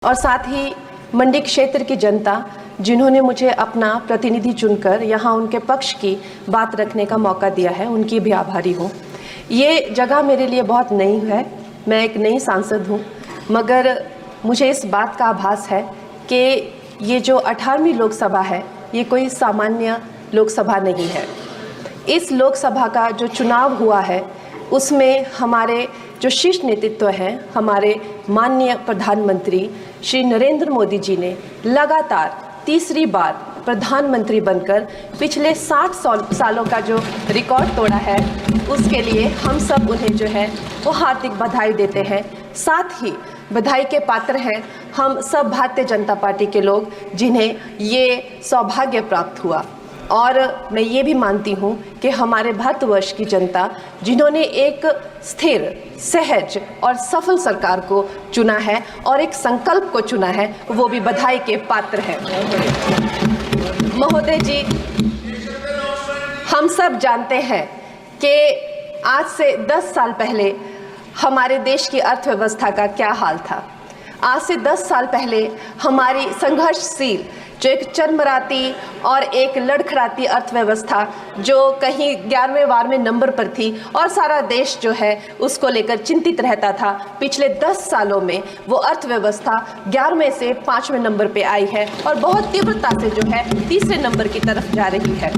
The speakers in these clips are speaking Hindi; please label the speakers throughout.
Speaker 1: और साथ ही मंडी क्षेत्र की जनता जिन्होंने मुझे अपना प्रतिनिधि चुनकर यहाँ उनके पक्ष की बात रखने का मौका दिया है, उनकी भी आभारी हूँ। ये जगह मेरे लिए बहुत नई है, मैं एक नई सांसद हूँ, मगर मुझे इस बात का आभास है कि ये जो 18वीं लोकसभा है ये कोई सामान्य लोकसभा नहीं है। इस लोकसभा का जो चुनाव हुआ है उसमें हमारे जो शीर्ष नेतृत्व हैं, हमारे माननीय प्रधानमंत्री श्री नरेंद्र मोदी जी ने लगातार तीसरी बार प्रधानमंत्री बनकर पिछले 60 सालों का जो रिकॉर्ड तोड़ा है, उसके लिए हम सब उन्हें जो है वो हार्दिक बधाई देते हैं। साथ ही बधाई के पात्र हैं हम सब भारतीय जनता पार्टी के लोग जिन्हें ये सौभाग्य प्राप्त हुआ। और मैं ये भी मानती हूँ कि हमारे भारतवर्ष की जनता जिन्होंने एक स्थिर, सहज और सफल सरकार को चुना है और एक संकल्प को चुना है, वो भी बधाई के पात्र हैं। महोदय जी, हम सब जानते हैं कि आज से 10 साल पहले हमारे देश की अर्थव्यवस्था का क्या हाल था। आज से 10 साल पहले हमारी संघर्षशील जो एक चरमराती और एक लड़खड़ाती अर्थव्यवस्था जो कहीं 11वें-12वें नंबर पर थी और सारा देश जो है उसको लेकर चिंतित रहता था, पिछले 10 सालों में वो अर्थव्यवस्था 11वें से 5वें नंबर पे आई है और बहुत तीव्रता से जो है तीसरे नंबर की तरफ जा रही है।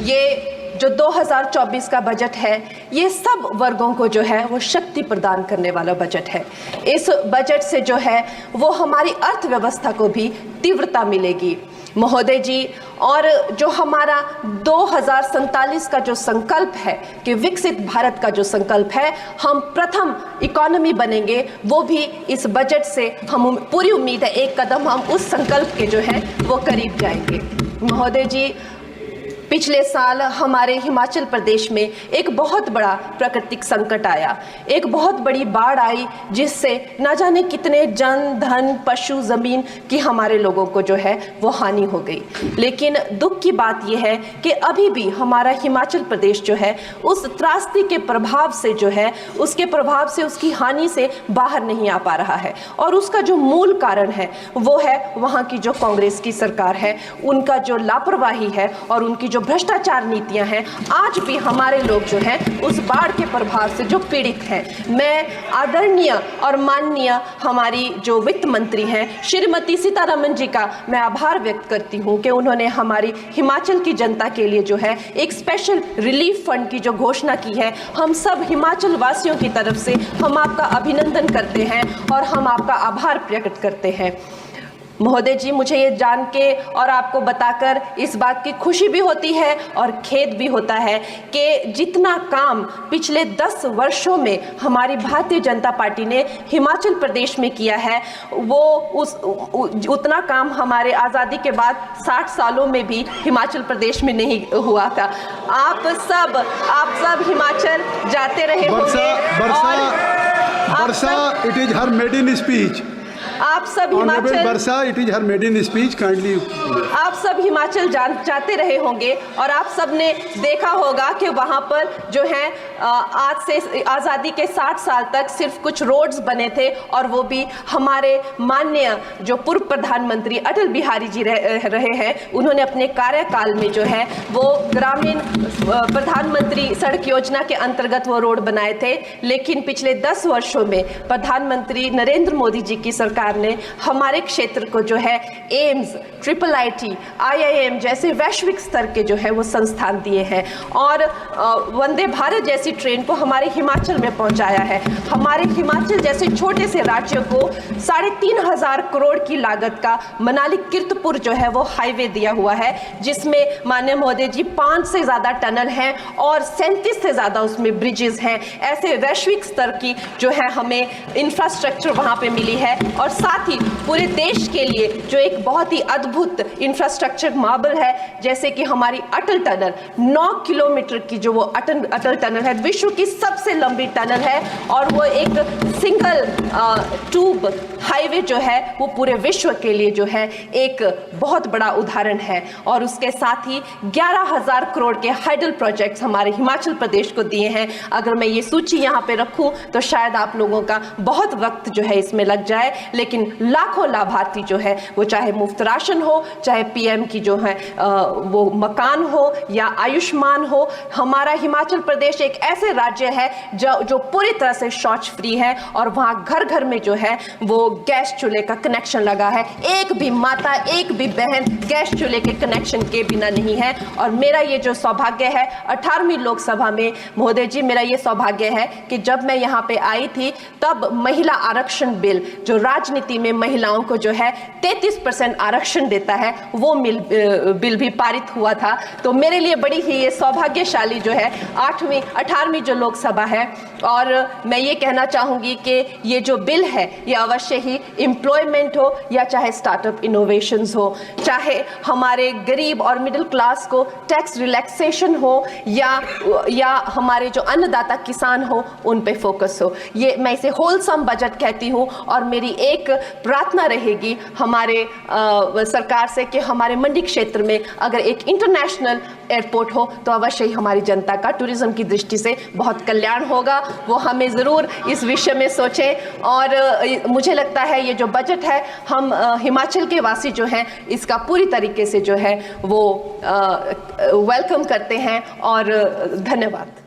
Speaker 1: ये जो 2024 का बजट है ये सब वर्गों को जो है वो शक्ति प्रदान करने वाला बजट है। इस बजट से जो है वो हमारी अर्थव्यवस्था को भी तीव्रता मिलेगी महोदय जी। और जो हमारा 2047 का जो संकल्प है कि विकसित भारत का जो संकल्प है, हम प्रथम इकोनॉमी बनेंगे, वो भी इस बजट से हम पूरी उम्मीद है एक कदम हम उस संकल्प के जो है वो करीब जाएंगे। महोदय जी, पिछले साल हमारे हिमाचल प्रदेश में एक बहुत बड़ा प्राकृतिक संकट आया, एक बहुत बड़ी बाढ़ आई जिससे न जाने कितने जन, धन, पशु, जमीन की हमारे लोगों को जो है वो हानि हो गई। लेकिन दुख की बात यह है कि अभी भी हमारा हिमाचल प्रदेश जो है उस त्रासदी के प्रभाव से जो है उसके प्रभाव से, उसकी हानि से बाहर नहीं आ पा रहा है। और उसका जो मूल कारण है वो है वहाँ की जो कांग्रेस की सरकार है, उनका जो लापरवाही है और उनकी जो भ्रष्टाचार नीतियां हैं। आज भी हमारे लोग जो हैं उस बाढ़ के प्रभाव से जो पीड़ित हैं। मैं आदरणीय और माननीय हमारी जो वित्त मंत्री हैं श्रीमती सीतारमण जी का मैं आभार व्यक्त करती हूं कि उन्होंने हमारी हिमाचल की जनता के लिए जो है एक स्पेशल रिलीफ फंड की जो घोषणा की है। हम सब हिमाचल वासियों की तरफ से हम आपका अभिनंदन करते हैं और हम आपका आभार प्रकट करते हैं। महोदय जी, मुझे ये जान के और आपको बताकर इस बात की खुशी भी होती है और खेद भी होता है कि जितना काम पिछले 10 वर्षों में हमारी भारतीय जनता पार्टी ने हिमाचल प्रदेश में किया है, वो उतना काम हमारे आज़ादी के बाद 60 सालों में भी हिमाचल प्रदेश में नहीं हुआ था। आप सब हिमाचल जाते रहे होंगे।
Speaker 2: Varsha, it is her maiden speech.
Speaker 1: आप सब Himachal,
Speaker 2: Varsha, it is her maiden speech, kindly.
Speaker 1: आप सब हिमाचल जाते रहे होंगे और आप सब ने देखा होगा कि वहाँ पर जो है आज से आज़ादी के 60 साल तक सिर्फ कुछ रोड्स बने थे और वो भी हमारे माननीय जो पूर्व प्रधानमंत्री अटल बिहारी जी रहे हैं, उन्होंने अपने कार्यकाल में जो है वो ग्रामीण प्रधानमंत्री सड़क योजना के अंतर्गत वो रोड बनाए थे। लेकिन पिछले 10 वर्षों में प्रधानमंत्री नरेंद्र मोदी जी की सरकार ने हमारे क्षेत्र को जो है एम्स, IIT, IIM जैसे वैश्विक स्तर के जो है वो संस्थान दिए हैं और वंदे भारत जैसी ट्रेन को हमारे हिमाचल में पहुंचाया है। हमारे हिमाचल जैसे छोटे से राज्य को 3,500 करोड़ की लागत का मनाली कीर्तपुर जो है वो हाईवे दिया हुआ है, जिसमें माननीय महोदय जी 5 से ज़्यादा टनल हैं और 37 से ज़्यादा उसमें ब्रिजेस हैं। ऐसे वैश्विक स्तर की जो है हमें इंफ्रास्ट्रक्चर वहाँ पे मिली है और साथ ही पूरे देश के लिए जो एक बहुत ही अद्भुत इंफ्रास्ट्रक्चर मार्बल है, जैसे कि हमारी अटल टनल 9 किलोमीटर की जो वो अटल टनल है, विश्व की सबसे लंबी टनल है और वो एक सिंगल ट्यूब हाईवे जो है वो पूरे विश्व के लिए जो है एक बहुत बड़ा उदाहरण है। और उसके साथ ही 11,000 करोड़ के हाइडल प्रोजेक्ट्स हमारे हिमाचल प्रदेश को दिए हैं। अगर मैं ये सूची यहाँ पे रखूँ तो शायद आप लोगों का बहुत वक्त जो है इसमें लग जाए, लेकिन लेकिन लाखों लाभार्थी जो है वो चाहे मुफ्त राशन हो, चाहे पीएम की जो है वो मकान हो या आयुष्मान हो। हमारा हिमाचल प्रदेश एक ऐसे राज्य है जो पूरी तरह से शौच फ्री है और वहाँ घर घर में जो है वो गैस चूल्हे का कनेक्शन लगा है। एक भी माता, एक भी बहन गैस चूल्हे के कनेक्शन के बिना नहीं है। और मेरा ये जो सौभाग्य है 18वीं लोकसभा में, महोदय जी, मेरा ये सौभाग्य है कि जब मैं यहाँ पे आई थी तब महिला आरक्षण बिल, जो राजनीति में महिलाओं को जो है 33% आरक्षण देता है, वो बिल भी पारित हुआ था। तो मेरे लिए बड़ी ही ये सौभाग्यशाली जो है 18वीं जो लोकसभा है। और मैं ये कहना चाहूँगी कि ये जो बिल है ये अवश्य ही एम्प्लॉयमेंट हो या चाहे स्टार्टअप इनोवेशंस हो, चाहे हमारे गरीब और मिडिल क्लास को टैक्स रिलैक्सेशन हो या हमारे जो अन्नदाता किसान हो उन पे फोकस हो। ये मैं इसे होलसम बजट कहती हूँ। और मेरी एक प्रार्थना रहेगी हमारे सरकार से कि हमारे मंडी क्षेत्र में अगर एक इंटरनेशनल एयरपोर्ट हो तो अवश्य ही हमारी जनता का टूरिज्म की दृष्टि से बहुत कल्याण होगा। वो हमें ज़रूर इस विषय में सोचें। और मुझे लगता है ये जो बजट है हम हिमाचल के वासी जो हैं इसका पूरी तरीके से जो है वो वेलकम करते हैं। और धन्यवाद।